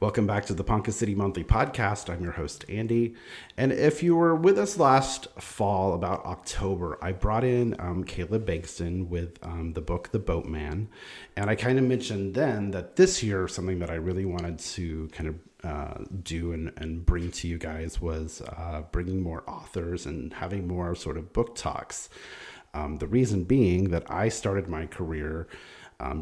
Welcome back to the Ponca City Monthly podcast. I'm your host, Andy. And if you were with us last fall, about October, I brought in Caleb Bankston with the book, The Boatman. And I kind of mentioned then that this year, something that I really wanted to kind of do and bring to you guys was bringing more authors and having more sort of book talks. The reason being that I started my career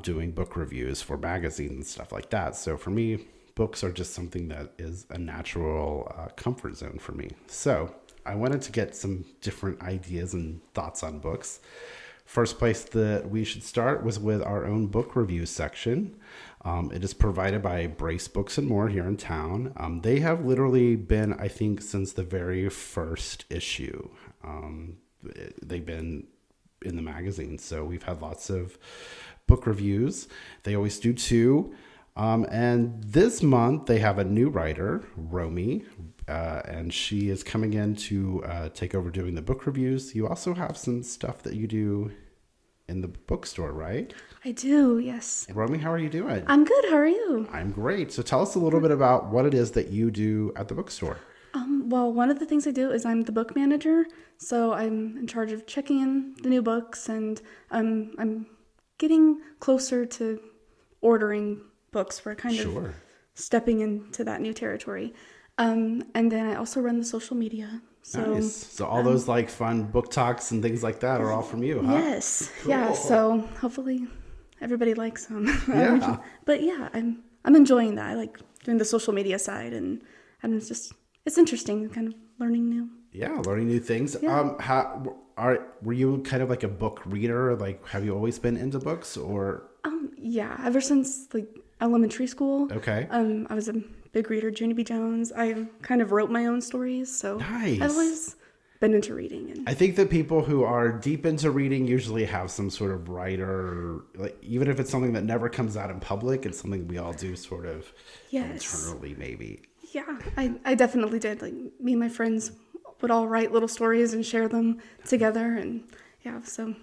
doing book reviews for magazines and stuff like that. So for me, books are just something that is a natural comfort zone for me. So I wanted to get some different ideas and thoughts on books. First place that we should start was with our own book review section. It is provided by Brace Books and More here in town. They have literally been, I think, since the very first issue. They've been in the magazine. So we've had lots of book reviews. They always do two. And this month they have a new writer, Romy, and she is coming in to take over doing the book reviews. You also have some stuff that you do in the bookstore, right? I do, yes. Romy, how are you doing? I'm good. How are you? I'm great. So tell us a little bit about what it is that you do at the bookstore. Well, one of the things I do is I'm the book manager. So I'm in charge of checking in the new books, and I'm getting closer to ordering books. We're kind of stepping into that new territory. And then I also run the social media. So, nice. So all those like fun book talks and things like that are all from you, huh? Yes. Cool. Yeah. So hopefully everybody likes them. Yeah. But yeah, I'm enjoying that. I like doing the social media side, and it's interesting, kind of learning new. Yeah, learning new things. Yeah. Were you kind of like a book reader? Like, have you always been into books, or? Yeah, ever since like elementary school. Okay. I was a big reader, Junie B. Jones. I kind of wrote my own stories, so nice. I've always been into reading. And I think that people who are deep into reading usually have some sort of writer, like even if it's something that never comes out in public, it's something we all do sort of internally, maybe. Yeah, I definitely did. Like me and my friends would all write little stories and share them together, and yeah, so.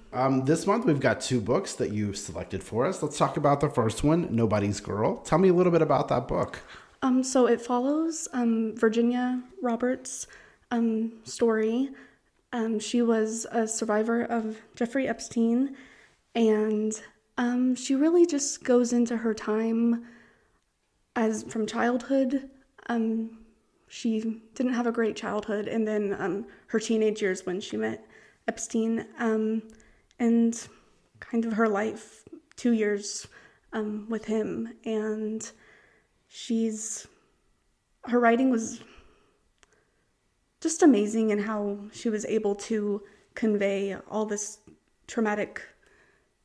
This month we've got two books that you selected for us. Let's talk about the first one, Nobody's Girl. Tell me a little bit about that book. So it follows Virginia Roberts' story. She was a survivor of Jeffrey Epstein, and she really just goes into her time as from childhood. She didn't have a great childhood, and then her teenage years when she met Epstein, and kind of her life 2 years with him. And her writing was just amazing in how she was able to convey all this traumatic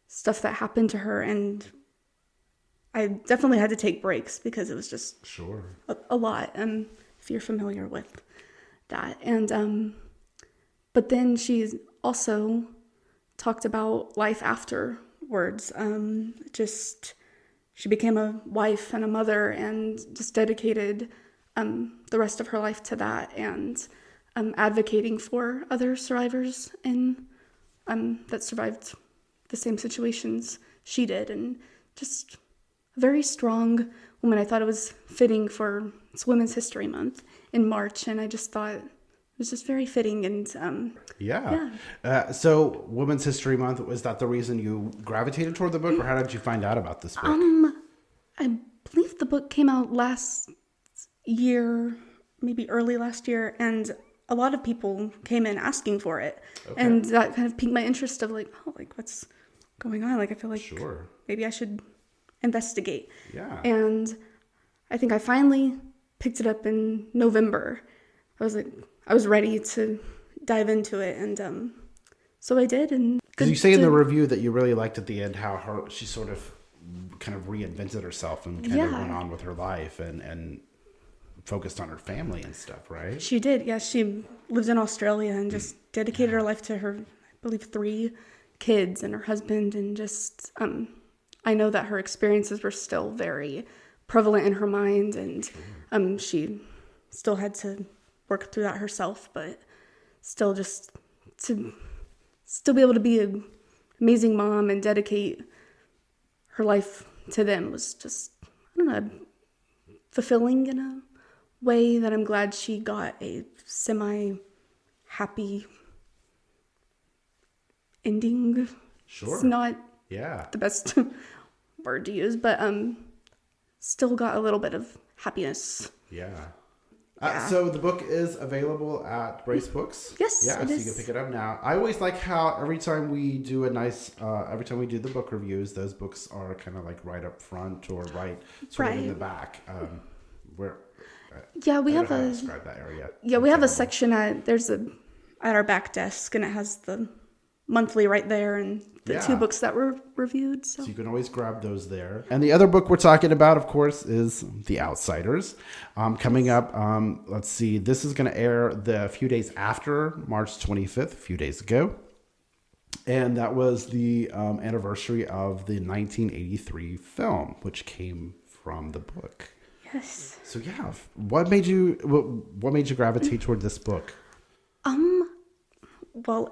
stuff that happened to her. And I definitely had to take breaks because it was just a lot, if you're familiar with that. And but then she's also talked about life afterwards. She became a wife and a mother, and just dedicated the rest of her life to that, and advocating for other survivors that survived the same situations she did, and just a very strong woman. I thought it was fitting for it's Women's History Month in March, and I just thought it was just very fitting. And so Women's History Month, was that the reason you gravitated toward the book, or how did you find out about this book? I believe the book came out last year, maybe early last year, and a lot of people came in asking for it. Okay. And that kind of piqued my interest of like, what's going on? Like, I feel like maybe I should investigate. Yeah. And I think I finally picked it up in November. I was ready to dive into it, and so I did. And because you say in the review that you really liked at the end how she sort of kind of reinvented herself and kind of went on with her life and focused on her family and stuff, right? She did. Yeah, she lived in Australia and just dedicated her life to her, I believe, 3 kids and her husband, and just I know that her experiences were still very prevalent in her mind, and she still had to work through that herself, but still just to still be able to be an amazing mom and dedicate her life to them was just, I don't know, fulfilling in a way that I'm glad she got a semi-happy ending. Sure. It's not Yeah. the best word to use, but still got a little bit of happiness. Yeah. Yeah. So the book is available at Brace Books. Yes, Yeah, it so is. you can pick it up now. I always like how every time we do every time we do the book reviews, those books are kind of like right up front or right sort of in the back. Where Yeah, we I have don't know how to a describe that area. yeah we have a section at our back desk, and it has the monthly right there and the 2 books that were reviewed. So you can always grab those there. And the other book we're talking about, of course, is The Outsiders. Coming up, let's see, this is going to air the few days after March 25th, a few days ago. And that was the anniversary of the 1983 film, which came from the book. yes. So yeah, what made you gravitate toward this book? Well,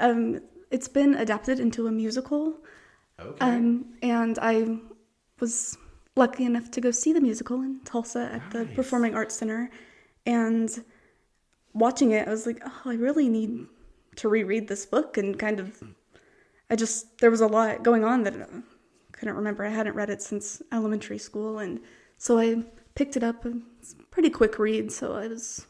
it's been adapted into a musical. Okay. And I was lucky enough to go see the musical in Tulsa at the Performing Arts Center. And watching it, I was like, oh, I really need to reread this book. And there was a lot going on that I couldn't remember. I hadn't read it since elementary school. And so I picked it up. It's a pretty quick read. So I was...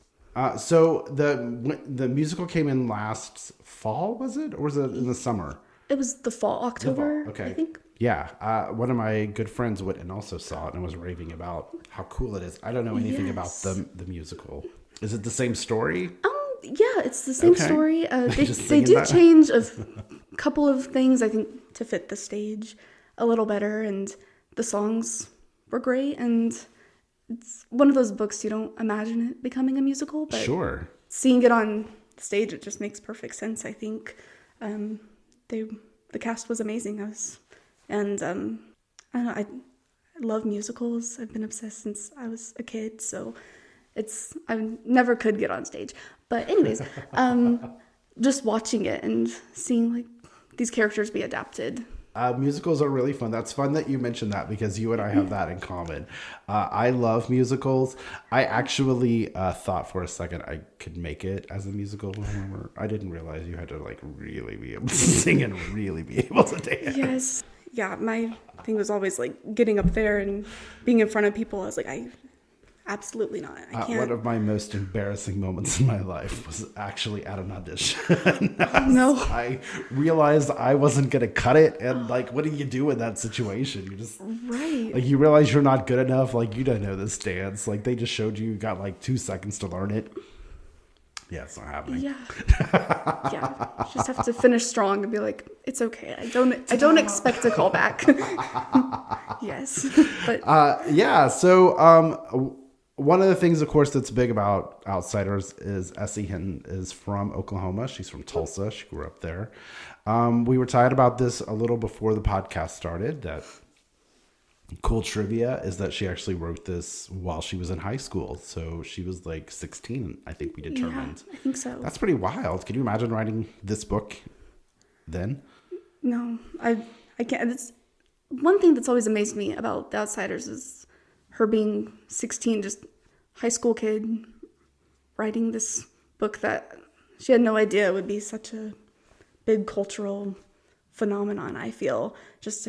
So the musical came in last fall, was it? Or was it in the summer? It was the fall, October, Okay. I think. Yeah. One of my good friends went and also saw it and was raving about how cool it is. I don't know anything about the musical. Is it the same story? Yeah, it's the same story. They do change a couple of things, I think, to fit the stage a little better, and the songs were great, and it's one of those books you don't imagine it becoming a musical, but Sure. seeing it on stage, it just makes perfect sense, I think. The cast was amazing. I don't know, I love musicals. I've been obsessed since I was a kid, so I never could get on stage. But anyways, just watching it and seeing like these characters be adapted. Musicals are really fun. That's fun that you mentioned that because you and I have that in common. I love musicals. I actually thought for a second I could make it as a musical performer. I didn't realize you had to like really be able to sing and really be able to dance. Yes. Yeah, my thing was always like getting up there and being in front of people. I was like, absolutely not. I can't. One of my most embarrassing moments in my life was actually at an audition. No. I realized I wasn't going to cut it. And like, what do you do in that situation? You just, right. Like, you realize you're not good enough. Like, you don't know this dance. Like, they just showed you got like 2 seconds to learn it. Yeah, it's not happening. Yeah. Yeah. Just have to finish strong and be like, it's okay. I don't expect a call back. Yes. But yeah. So, one of the things, of course, that's big about Outsiders is Essie Hinton is from Oklahoma. She's from Tulsa. She grew up there. We were talking about this a little before the podcast started. That cool trivia is that she actually wrote this while she was in high school. So she was like 16, I think we determined. yeah, I think so. That's pretty wild. Can you imagine writing this book then? No, I can't. It's one thing that's always amazed me about The Outsiders is her being 16, just high school kid, writing this book that she had no idea would be such a big cultural phenomenon. I feel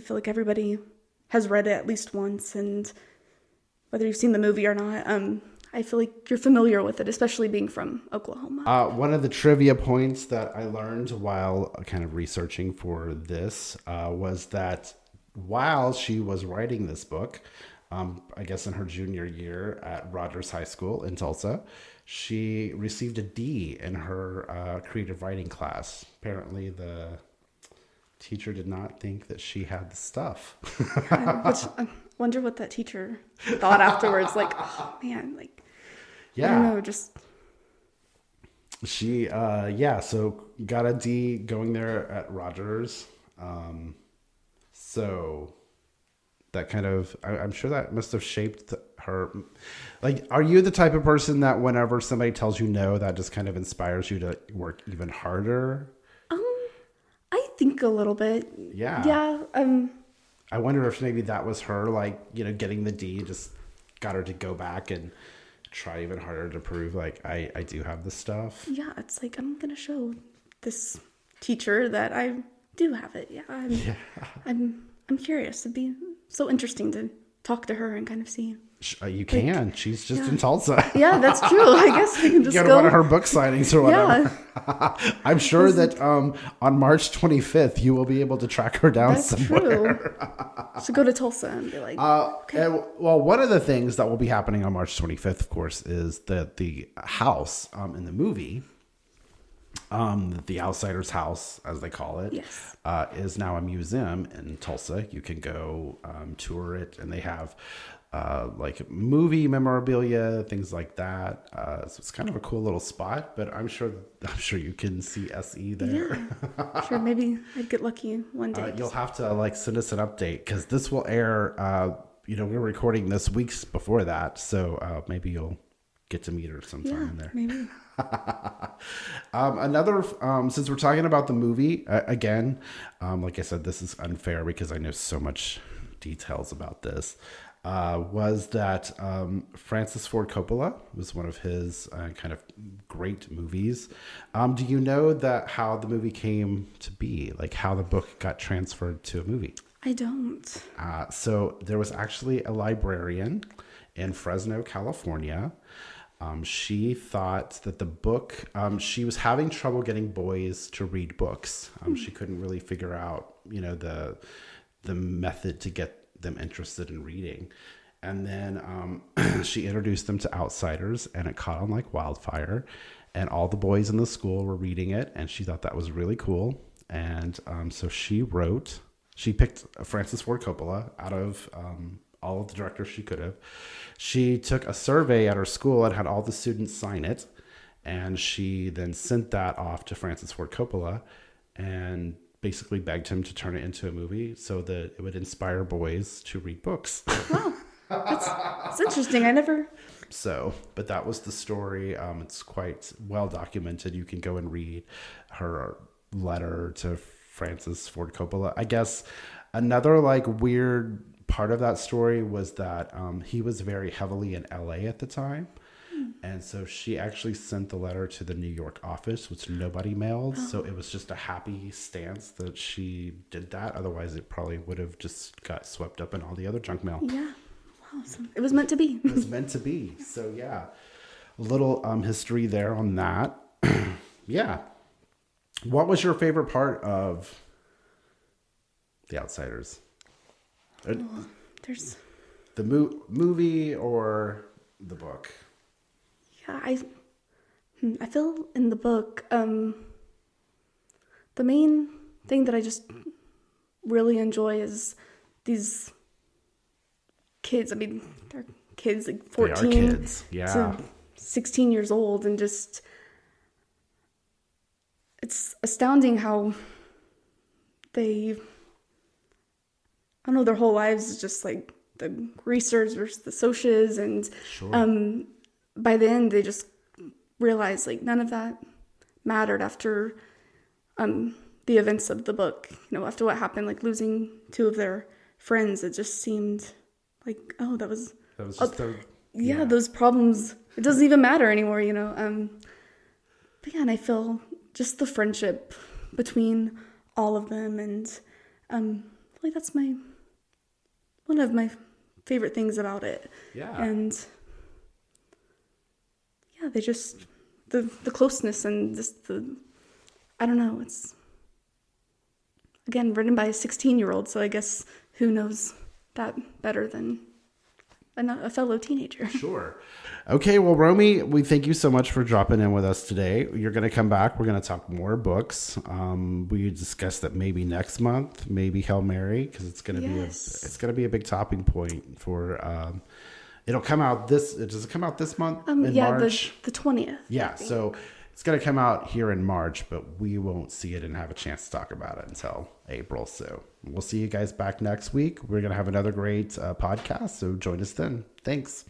like everybody has read it at least once, and whether you've seen the movie or not, I feel like you're familiar with it, especially being from Oklahoma. One of the trivia points that I learned while kind of researching for this was that while she was writing this book, I guess in her junior year at Rogers High School in Tulsa, she received a D in her creative writing class. Apparently the teacher did not think that she had the stuff. Which I wonder what that teacher thought afterwards. Like, oh man, like, yeah. I don't know, just... She, so got a D going there at Rogers. So that kind of, I'm sure that must have shaped her. Like, are you the type of person that whenever somebody tells you no, that just kind of inspires you to work even harder? I think a little bit. Yeah. Yeah. I wonder if maybe that was her, like, getting the D, just got her to go back and try even harder to prove like I do have the stuff. Yeah, it's like I'm gonna show this teacher that I do have it. Yeah, I'm curious. It'd be so interesting to talk to her and kind of see. You can. She's just in Tulsa. Yeah, that's true. I guess we can just go to one of her book signings or whatever. Yeah. I'm sure that on March 25th you will be able to track her down somewhere. True. So go to Tulsa and be like, okay. And, well, one of the things that will be happening on March 25th, of course, is that the house in the movie, the Outsider's House, as they call it, Yes. is now a museum in Tulsa. You can go tour it, and they have like movie memorabilia, things like that. So it's kind of a cool little spot. But I'm sure you can see SE there. Yeah. Sure, maybe I'd get lucky one day. You'll have to like send us an update because this will air. We're recording this weeks before that, so maybe you'll get to meet her sometime in there. Maybe. Since we're talking about the movie again, like I said, this is unfair because I know so much details about this. Was that Francis Ford Coppola was one of his kind of great movies. Do you know that how the movie came to be, like how the book got transferred to a movie? I don't. So there was actually a librarian in Fresno, California. She thought that the book, she was having trouble getting boys to read books. She couldn't really figure out, the method to get them interested in reading. And then she introduced them to Outsiders, and it caught on like wildfire. And all the boys in the school were reading it, and she thought that was really cool. And so she picked Francis Ford Coppola out of all of the directors she could have. She took a survey at her school and had all the students sign it. And she then sent that off to Francis Ford Coppola and basically begged him to turn it into a movie so that it would inspire boys to read books. Wow. That's interesting. I never... But that was the story. It's quite well documented. You can go and read her letter to Francis Ford Coppola. I guess another like weird part of that story was that he was very heavily in LA at the time. And so she actually sent the letter to the New York office, which nobody mailed. Oh. So it was just a happy stance that she did that. Otherwise, it probably would have just got swept up in all the other junk mail. Yeah. Wow. So it was meant to be. It was meant to be. So, yeah. A little history there on that. Yeah. What was your favorite part of The Outsiders? There's... The movie or the book? Yeah, I feel in the book, the main thing that I just really enjoy is these kids. I mean, they're kids, like 14 they are kids. Yeah. To 16 years old, and just, it's astounding how they, I don't know, their whole lives is just like the greasers versus the socias, and sure. By the end, they just realized like none of that mattered after the events of the book. After what happened, like losing two of their friends, it just seemed like, oh, that was just those problems. It doesn't even matter anymore, But yeah, and I feel just the friendship between all of them, and like that's one of my favorite things about it. Yeah. And yeah, they just, the closeness and just I don't know, it's, again, written by a 16-year-old, so I guess who knows that better than a fellow teenager. Sure. Okay, well, Romy, we thank you so much for dropping in with us today. You're going to come back. We're going to talk more books. We discussed that maybe next month, maybe Hail Mary, because it's going to be a big topping point for... It'll come out does it come out this month in March? the 20th. Yeah, so it's going to come out here in March, but we won't see it and have a chance to talk about it until April. So we'll see you guys back next week. We're going to have another great podcast, so join us then. Thanks.